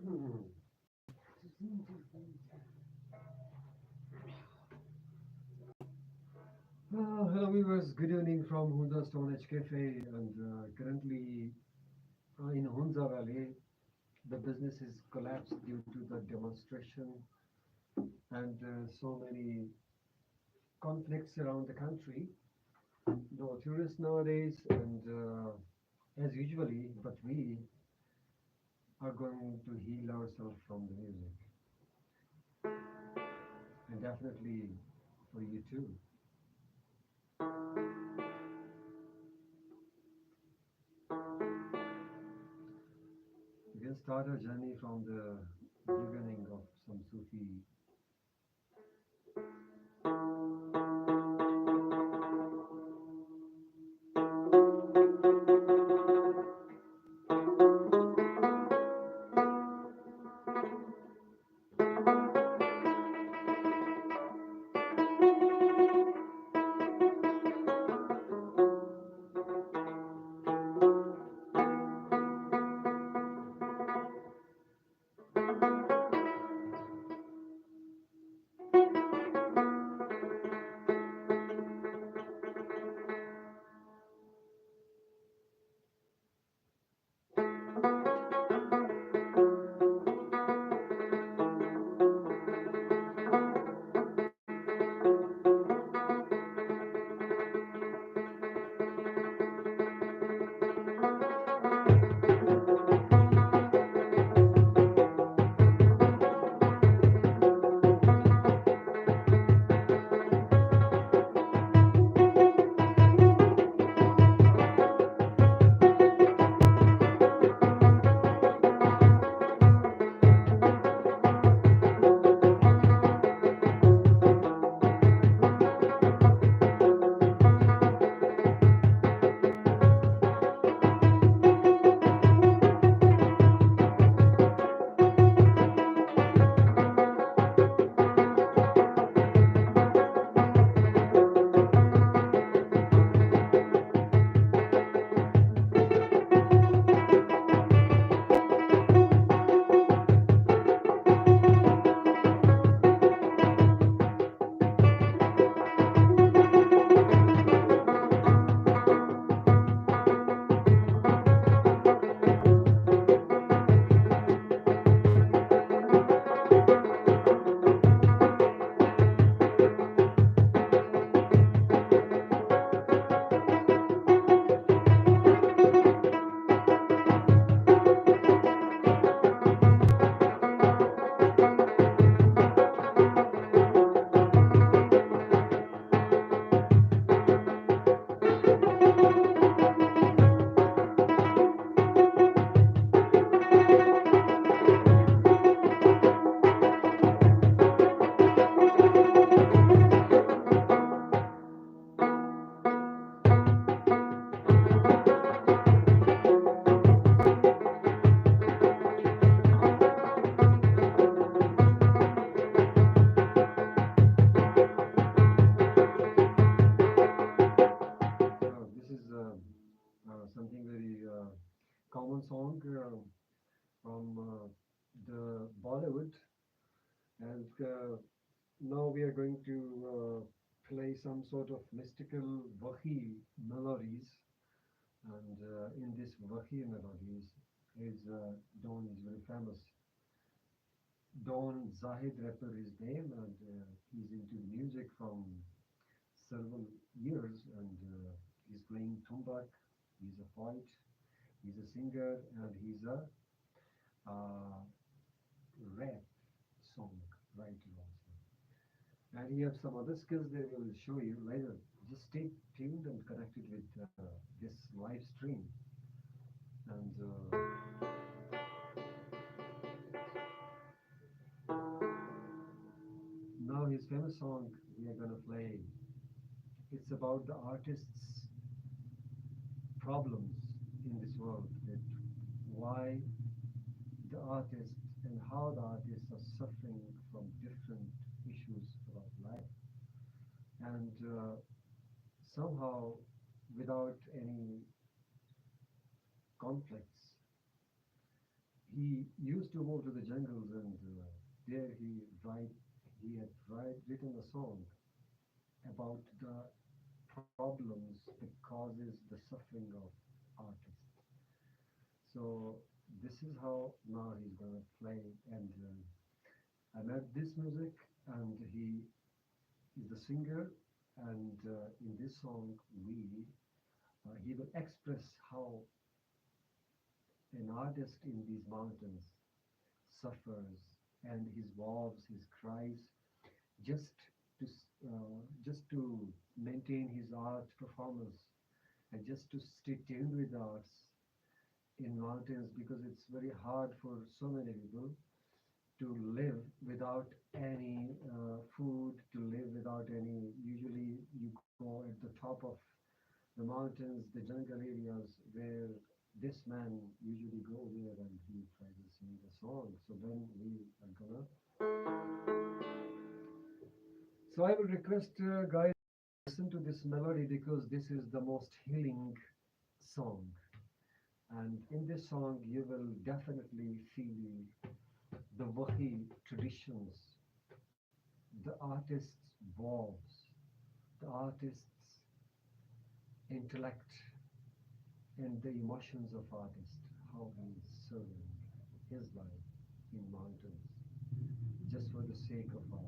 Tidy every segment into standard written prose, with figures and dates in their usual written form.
Hello viewers, good evening from Hunza Stone Edge Cafe, and currently in Hunza Valley the business is collapsed due to the demonstration and so many conflicts around the country. No tourists nowadays, and as usually, but we are going to heal ourselves from the music, and definitely for you too. We can start our journey from the beginning of some Sufi. This is something very common song from the Bollywood, and now we are going to play some sort of mystical Wahi melodies, and in this Wahi melodies is Don is very famous. Don Zahid rapper his name, and he's into music from several years, and he's playing tumbak. He's a poet. He's a singer, and he's a uh, rap song writer also. And he has some other skills that we will show you later. Just stay tuned and connected with this live stream. And now his famous song we are gonna play. It's about the artist's problems in this world. That why the artist and how the artists are suffering from different issues about life, and somehow without any conflicts, he used to move to the jungles, and there he had written a song about the problems that causes the suffering of artists. So this is how now he's gonna play, and I met this music, and he is the singer, and in this song he will express how an artist in these mountains suffers, and his woes, his cries, just just to maintain his art performance and just to stay tuned with the arts in mountains, because it's very hard for so many people to live without any food, to live without any. Usually, you go at the top of the mountains, the jungle areas where this man usually go there, and he tries to sing the song. So then we are gonna. So I would request guys listen to this melody, because this is the most healing song, and in this song you will definitely feel the Wahi traditions, the artist's vows, the artist's intellect, and the emotions of artist, how he is serving his life in mountains just for the sake of art.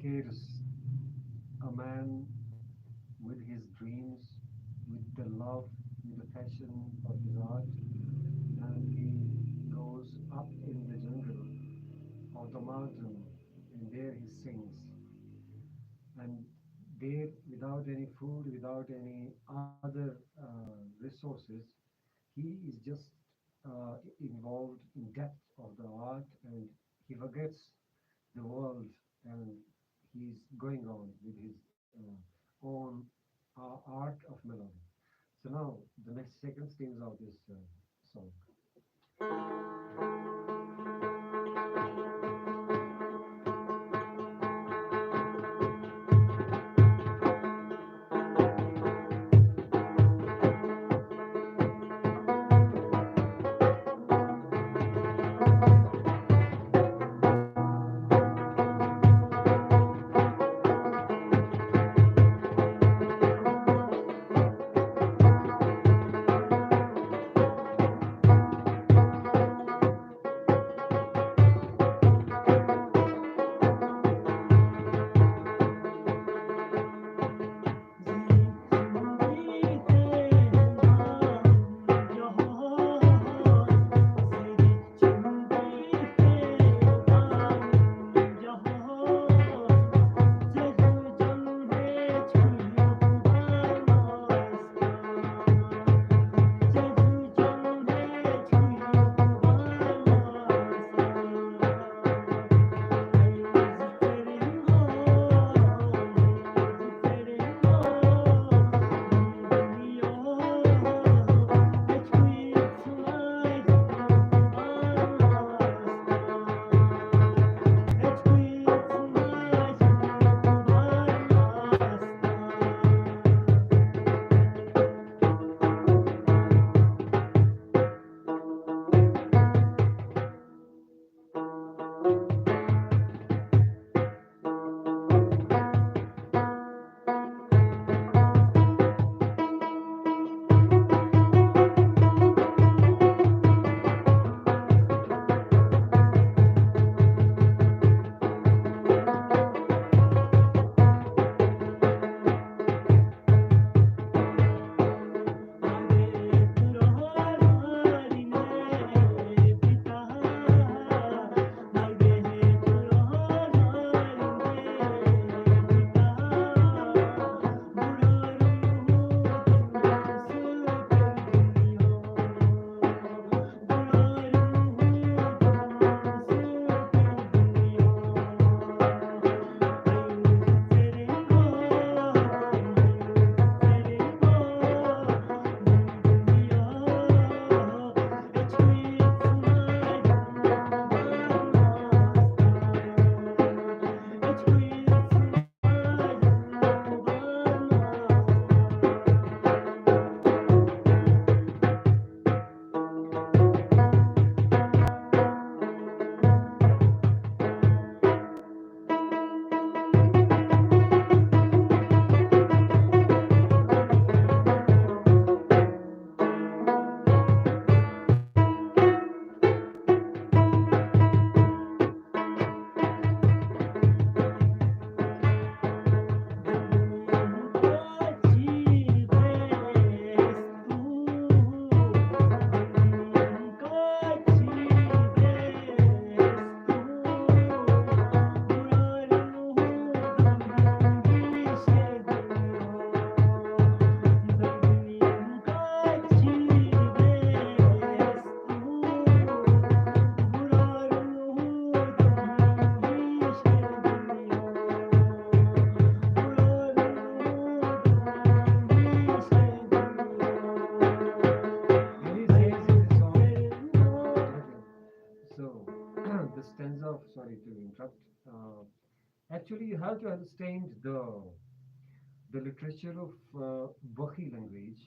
dedicates a man with his dreams, with the love, with the passion of his art, and he goes up in the jungle or the mountain, and there he sings. And there, without any food, without any other resources, he is just involved in depth of the art, and he forgets the world, and he's going on with his own art of melody. So now the next second stems of this song. And he says in the song, okay, so the stanza of, sorry to interrupt, actually you have to understand the literature of Bakhi language,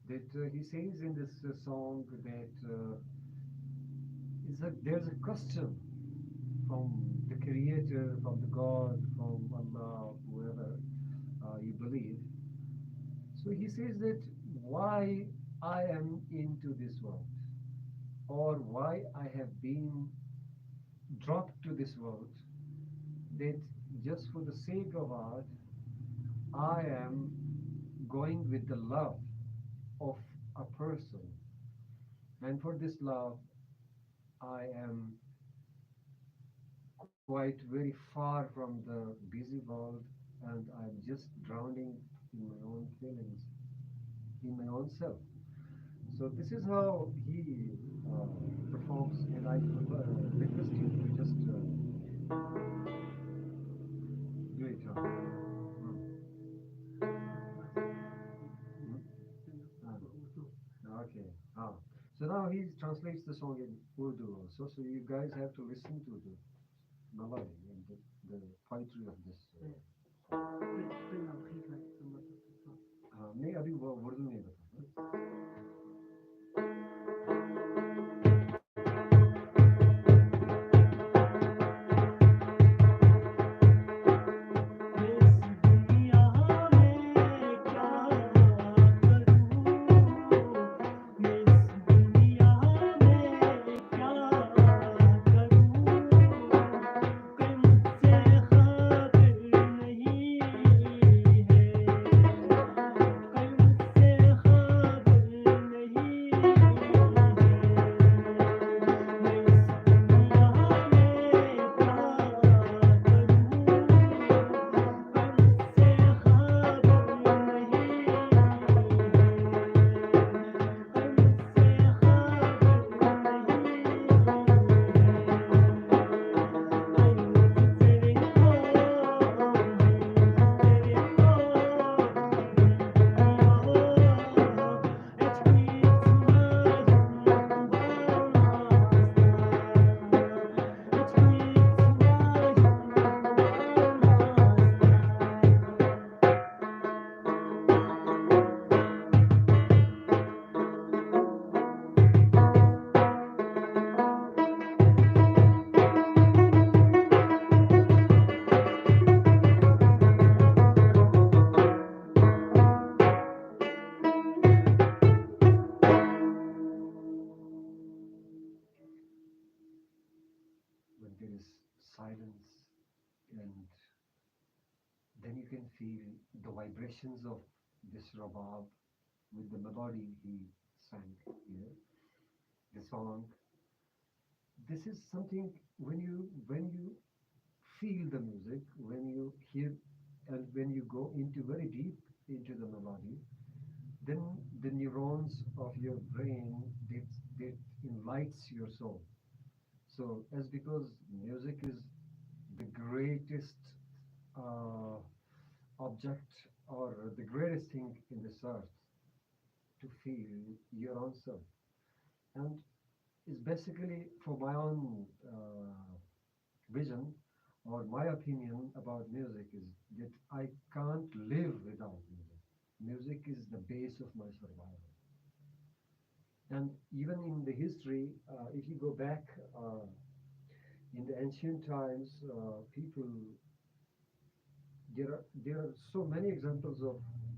that he says in this song that there's a custom from the creator, from the God, from Allah, whoever you believe. So he says that why I am into this world, or why I have been dropped to this world, that just for the sake of art, I am going with the love of a person. And for this love, I am quite very far from the busy world, and I'm just drowning in my own feelings, in my own self. So this is how he uh, performs, and I request you to just do it. Okay. Ah. So now he translates the song in Urdu also. So you guys have to listen to the melody and the poetry of this हाँ नहीं अभी वो उर्दू नहीं बता when there is silence and then you can feel the vibrations of this Rubab with the melody he sang here, the song. This is something when you feel the music, when you hear and when you go into very deep into the melody, then the neurons of your brain that enlightens your soul. So as because music is the greatest uh, object or the greatest thing in this earth to feel your own self, and is basically for my own vision or my opinion about music is that I can't live without music. Music is the base of my survival. And even in the history, if you go back in the ancient times, people there are so many examples of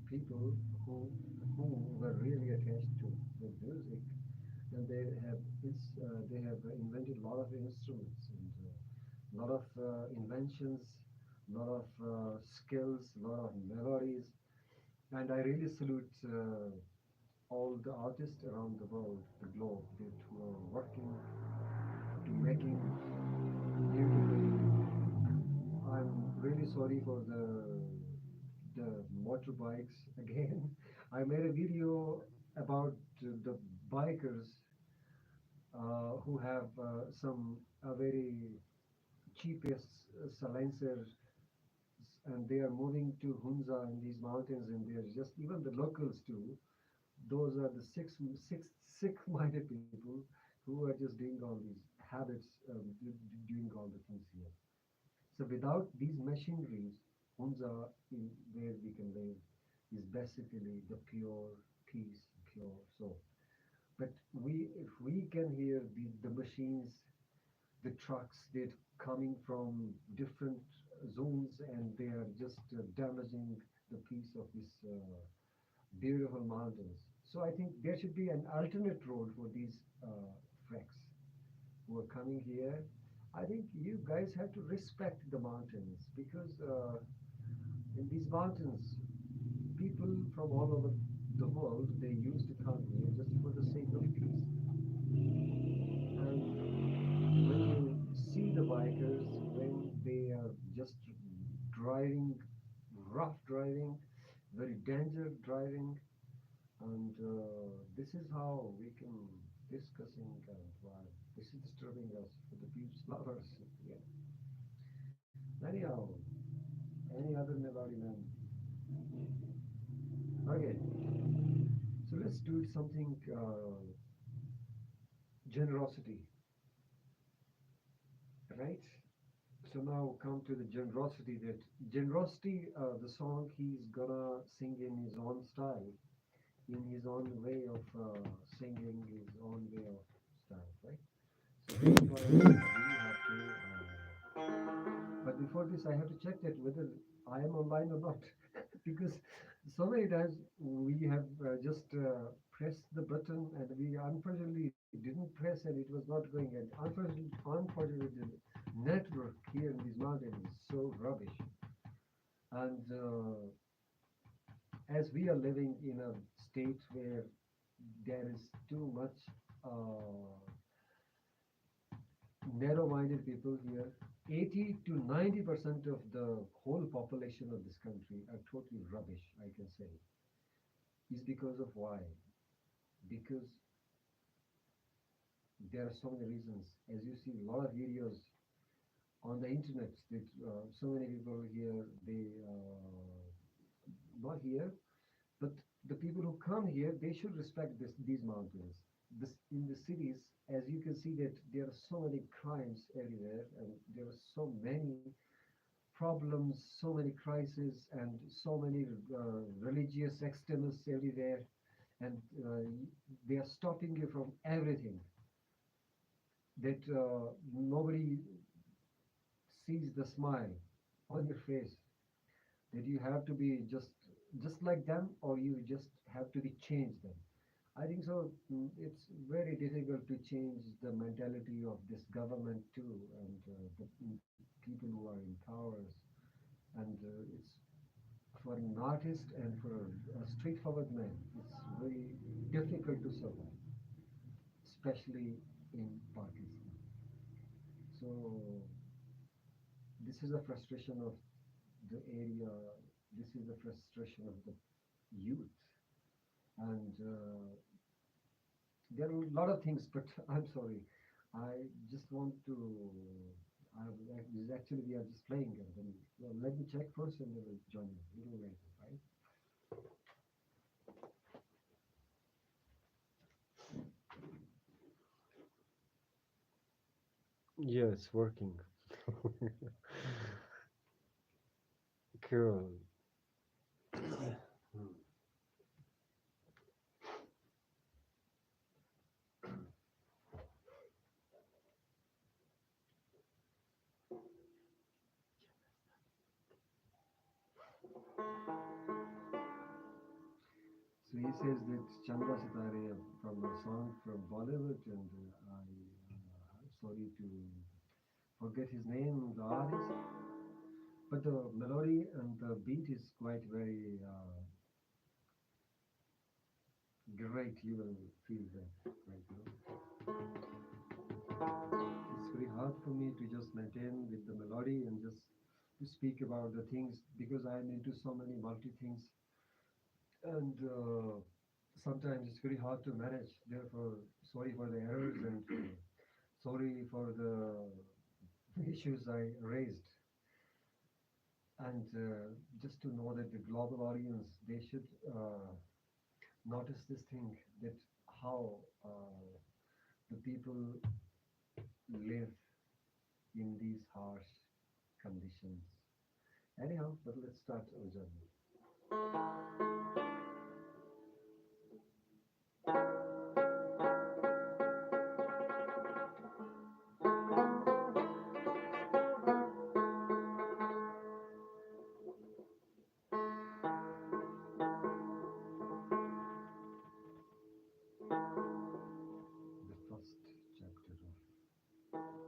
people who who were really attached to the music, and they have invented a lot of instruments and a lot of inventions, a lot of skills, a lot of melodies, and I really salute all the artists around the world, the globe, that who are working to making beautiful. I'm really sorry for the motorbikes again. I made a video about the bikers who have some very cheapest silencers, and they are moving to Hunza in these mountains, and they're just even the locals too. Those are the sick-minded people who are just doing all these habits, doing all the things here. So without these machineries, Hunza, in where we can live, is basically the pure peace, pure soul. But if we can hear the machines, the trucks, they're coming from different zones and they are just damaging the peace of these beautiful mountains. So I think there should be an alternate road for these wrecks who are coming here. I think you guys have to respect the mountains because in these mountains, people from all over the world they used to come here just for the sake of peace. And when you see the bikers when they are just driving, rough driving, very dangerous driving, and this is how we can discussing and why this is disturbing us for the peace lovers. Yeah. Anyhow, any other melody man. Okay, so let's do something generosity, right? So now come to the generosity. That generosity, the song he's gonna sing in his own style, in his own way of singing, his own way of style, right? So that's why we have to. But before this, I have to check that whether I am online or not, because so many times we have just pressed the button and we unfortunately didn't press and it was not going. And unfortunately, the network here in these mountains is so rubbish. And as we are living in a state where there is too much narrow-minded people here. 80 to 90% of the whole population of this country are totally rubbish, I can say. Is because of why? Because there are so many reasons. As you see, a lot of videos on the internet that so many people here, they not here, but the people who come here, they should respect these mountains. This in the cities, as you can see that there are so many crimes everywhere, and there are so many problems, so many crises, and so many religious extremists everywhere, and they are stopping you from everything. That nobody sees the smile on your face. That you have to be just like them, or you just have to be changed them. I think so. It's very difficult to change the mentality of this government too, and the people who are in powers. And it's for an artist and for a straightforward man, it's very difficult to survive, especially in Pakistan. So this is a frustration of the area. This is the frustration of the youth, and there are a lot of things. But I'm sorry, I just want to. Actually, we are just playing, and then well, let me check first, and then we'll join you a little later, right? Yeah, it's working. Cool. So he says that Chandra Sitare from a song from Bollywood, and I'm sorry to forget his name, the artist, but the melody and the beat is quite very great. You will feel that right now. It's very hard for me to just maintain with the melody and just to speak about the things because I'm into so many multi things, and sometimes it's very hard to manage. Therefore, sorry for the errors and sorry for the issues I raised. And just to know that the global audience, they should notice this thing that how the people live in these harsh conditions. Anyhow, but let's start our journey. The first chapter of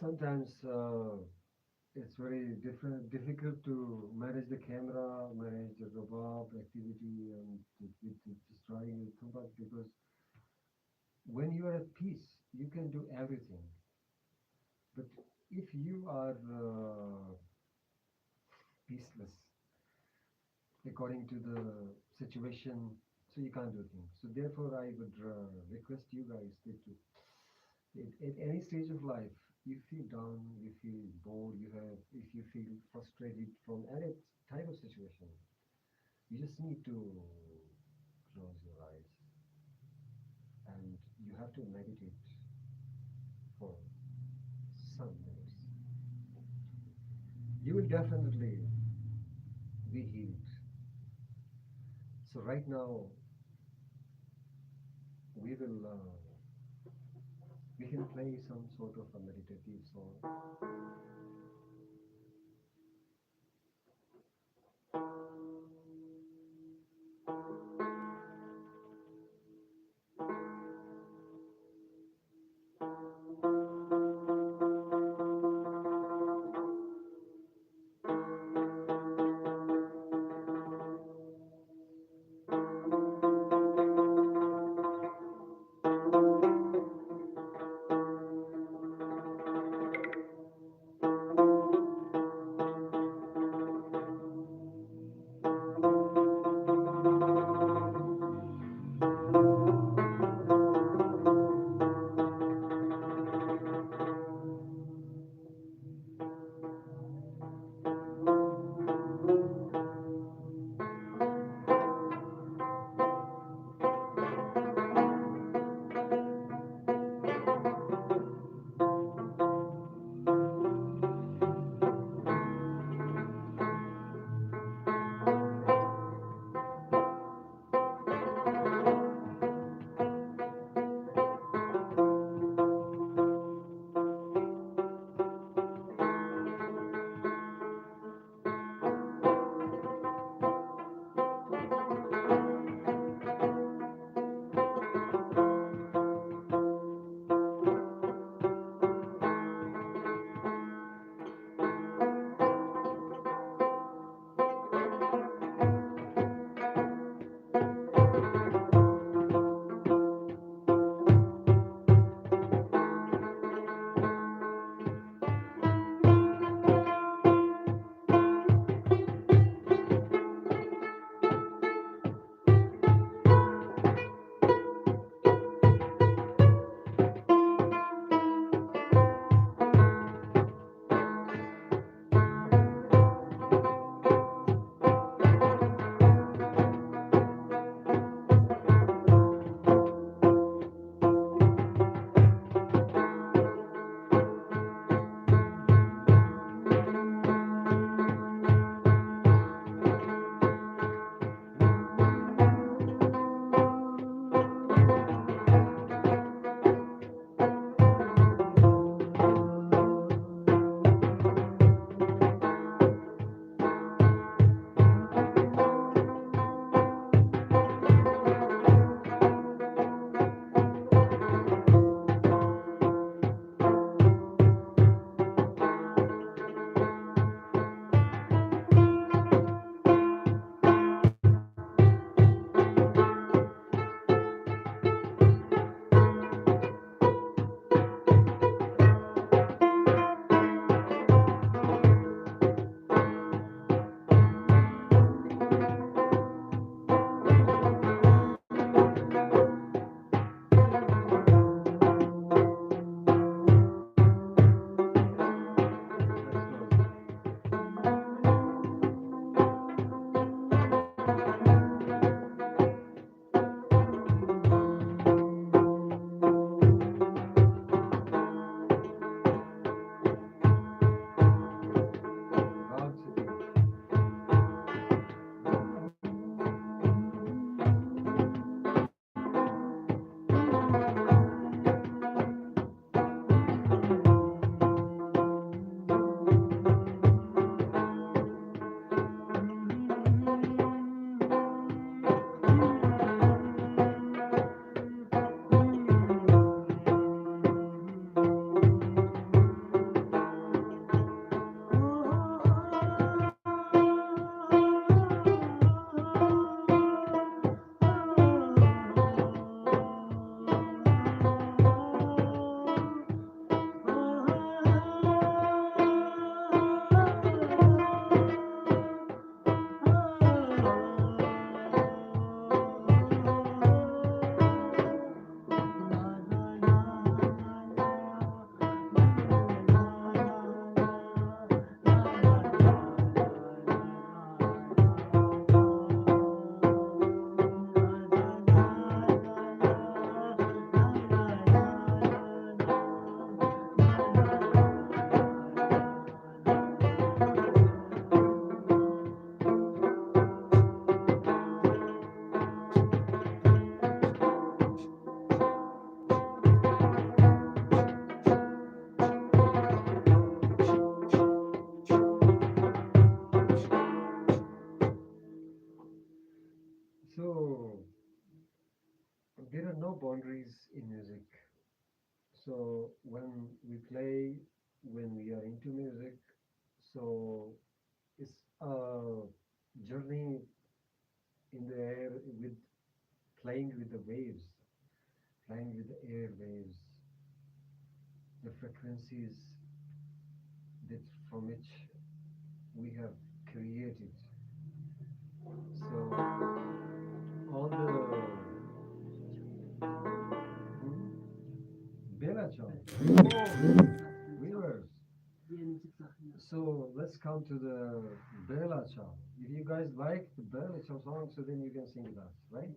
sometimes it's very difficult to manage the camera, manage the Rubab activity, and with just drawing the tumbak, because when you are at peace, you can do everything. But if you are peaceless, according to the situation, so you can't do things. So therefore, I would request you guys that at any stage of life, you feel down, you feel bored, if you feel frustrated from any type of situation, you just need to close your eyes and you have to meditate for some minutes. You will definitely be healed. So right now, we will we can play some sort of a meditative song. there are no boundaries in music. So when we play, when we are into music, so it's a journey in the air with playing with the waves, playing with the air waves, the frequencies that from which we have created. So all the Bela Ciao. Oh, viewers. So let's come to the Bela Ciao. If you guys like the Bela Ciao song, so then you can sing with us, right?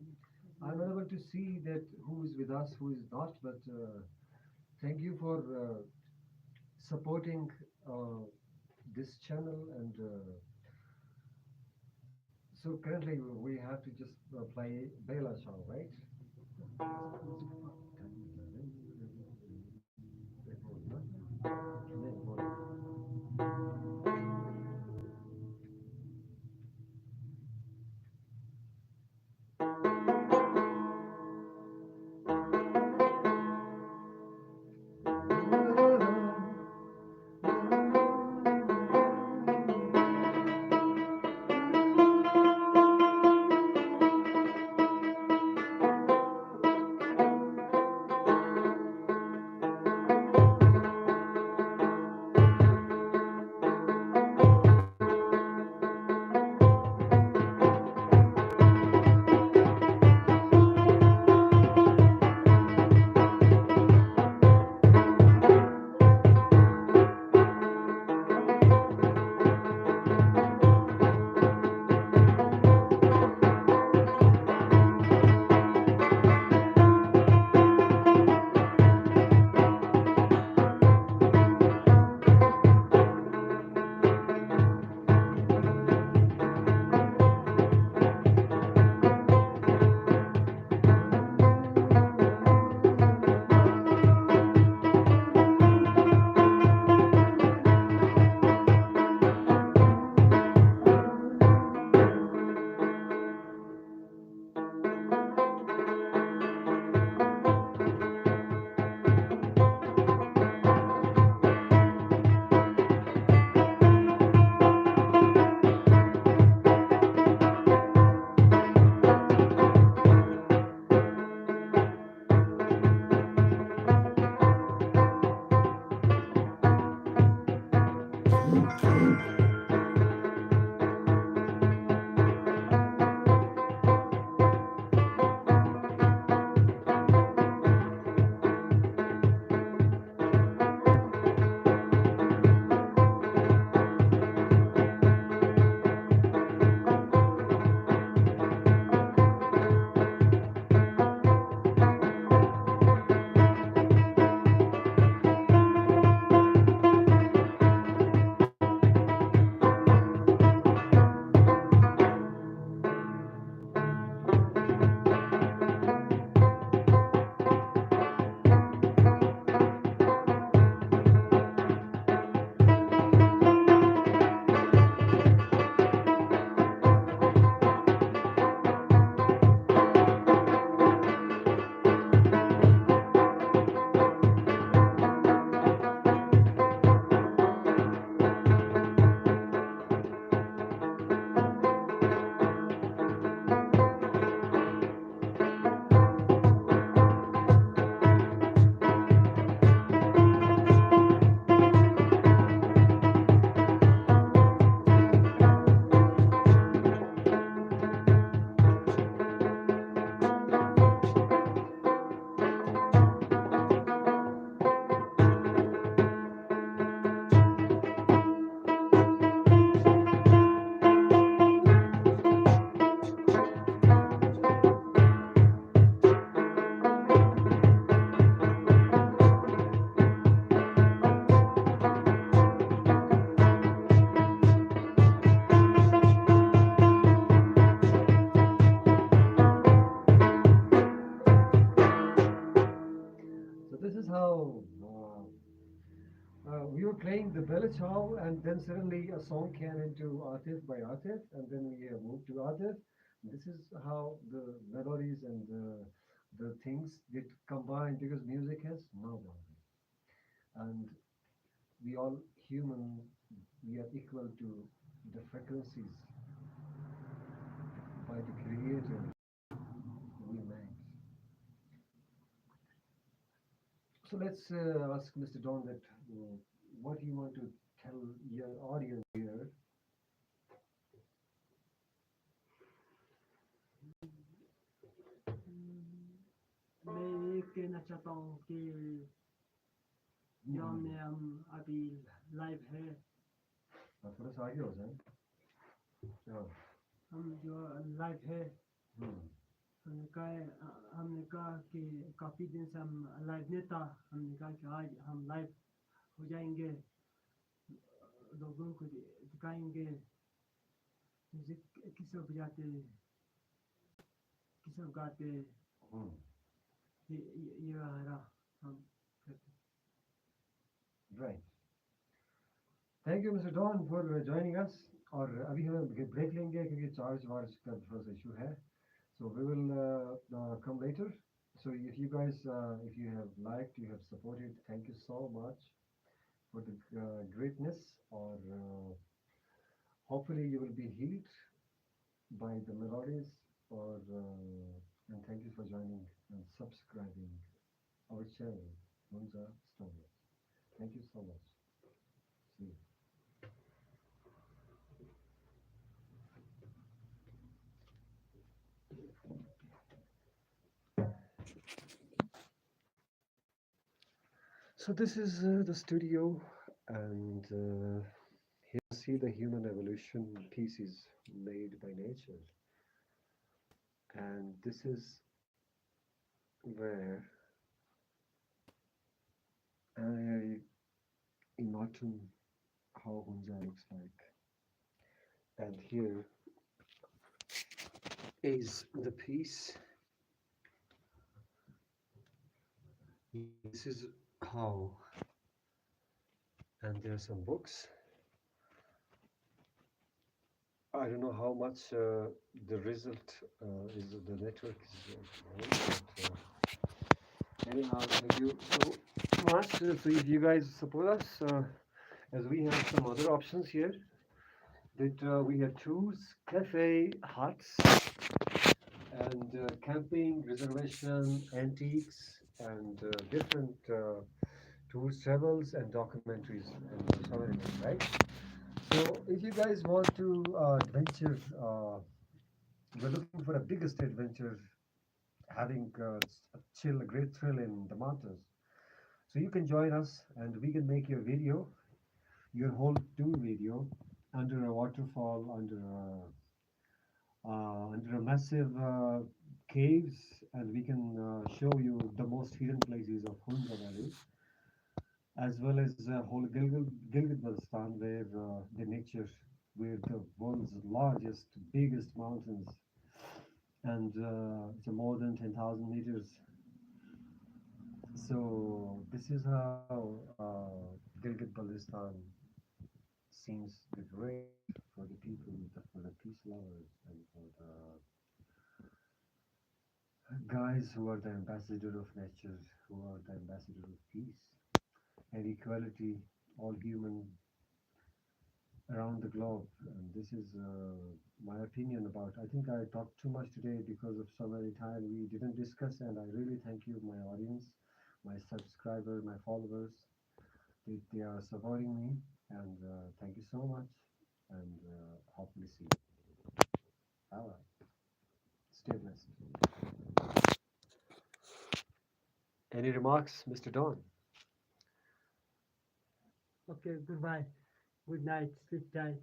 I'm unable to see that who is with us, who is not, but thank you for supporting uh, this channel. And so currently we have to just play Bela Ciao, right? So this is how we were playing the Bella Ciao, and then suddenly a song came into Atif by Atif, and then we moved to Atif. This is how the melodies and the things that combine because music has no boundary. And we all human, we are equal to the frequencies by the creator we made. So let's ask Mr. Don that what you want to tell your audience here. मैं ये कहना चाहता हूँ कि यहाँ में हम अभी लाइव है थोड़ा सा आगे हो जाए। हाँ। हम जो लाइव है हम्म, हमने कहा कि काफ़ी दिन से हम लाइव नहीं था हमने कहा कि आज हम लाइव हो जाएंगे लोगों को दिखाएंगे म्यूजिक किस सब बजाते किस सब गाते हम्म, ये रहा हम करते right. Thank you, Mr. Don, for joining us. और अभी हम ब्रेक लेंगे क्योंकि चार्ज वार्ज का थोड़ा सा इशू है. So we will come later. So if you guys, if you have liked, you have supported, thank you so much for the greatness. Or hopefully you will be healed by the melodies. Or and thank you for joining and subscribing our channel, Hunza Stories. Thank you so much. See you. So this is the studio, and here you see the human evolution pieces made by nature, and this is where I imagine how Hunza looks like, and here is the piece. This is how, and there are some books. I don't know how much the result is. The network is but, anyhow, thank you so much. So if you guys support us, as we have some other options here, that we have tours, cafe, huts, and camping, reservation, antiques, and different tours, travels, and documentaries, and so many things, right? So if you guys want to adventure, you're looking for a biggest adventure, having a chill, a great thrill in the mountains. So you can join us, and we can make your video, your whole tour video, under a waterfall, under a massive caves, and we can show you the most hidden places of Hunza Valley, as well as whole Gilgit-Baltistan, where the nature, where the world's largest, biggest mountains, and it's a more than 10,000 meters. So this is how Gilgit-Baltistan seems the great for the people, for the peace lovers, and for the guys who are the ambassador of nature, who are the ambassador of peace and equality, all human around the globe. And this is my opinion about. I think I talked too much today because of so many time we didn't discuss, and I really thank you, my audience, my subscribers, my followers. They are supporting me, and thank you so much. And hopefully see you. Bye bye. Stay blessed. Any remarks, Mr. Don? okay goodbye good night sleep tight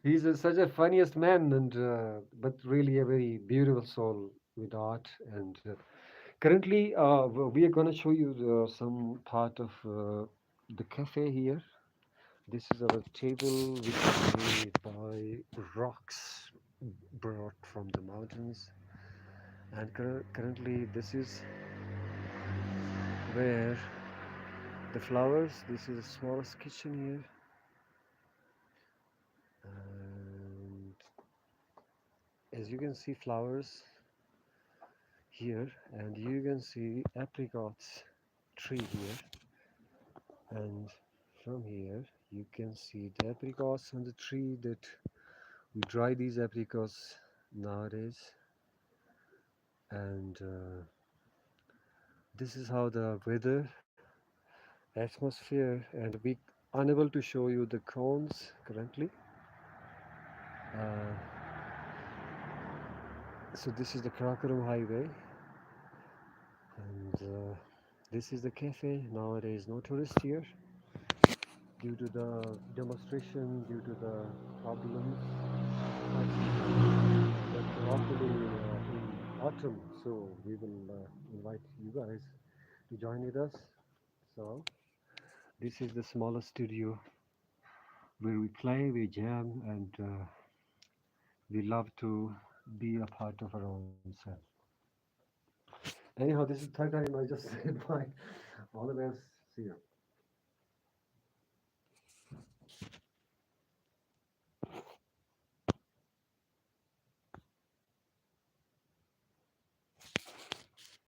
He's such a funniest man, and but really a very beautiful soul with art. And currently, we are going to show you some part of the cafe here. This is our table, which is made by rocks brought from the mountains. And currently, this is where the flowers. This is the smallest kitchen here, and as you can see, flowers here, and you can see apricots tree here, and from here you can see the apricots on the tree that we dry these apricots nowadays, and this is how the weather atmosphere, and we unable to show you the cones currently. uh, so this is the Karakoram highway, and this is the cafe. Nowadays no tourist here due to the demonstration, due to the problems, but hopefully in autumn, so we will invite you guys to join with us. So this is the smallest studio where we play, we jam, and we love to be a part of our own self. Anyhow, this is the third time I just said bye. All the best. See you.